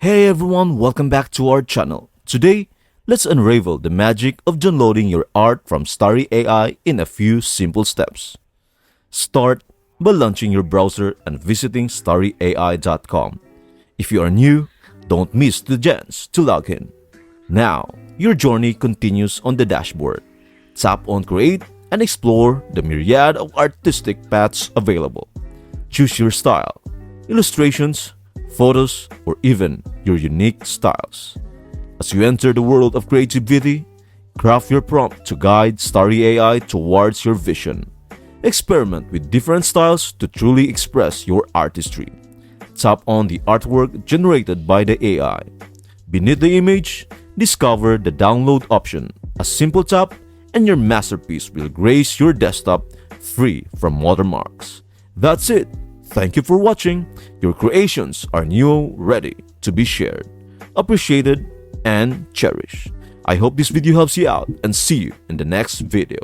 Hey everyone, welcome back to our channel. Today, let's unravel the magic of downloading your art from StarryAI in a few simple steps. Start by launching your browser and visiting starryai.com. If you are new, don't miss the chance to log in. Now, your journey continues on the dashboard. Tap on Create and explore the myriad of artistic paths available. Choose your style, illustrations, photos, or even your unique styles. As you enter the world of creativity, craft your prompt to guide StarryAI towards your vision. Experiment with different styles to truly express your artistry. Tap on the artwork generated by the AI. Beneath the image, discover the download option. A simple tap and your masterpiece will grace your desktop free from watermarks. That's it. Thank you for watching. Your creations are now ready to be shared, appreciated, and cherished. I hope this video helps you out and see you in the next video.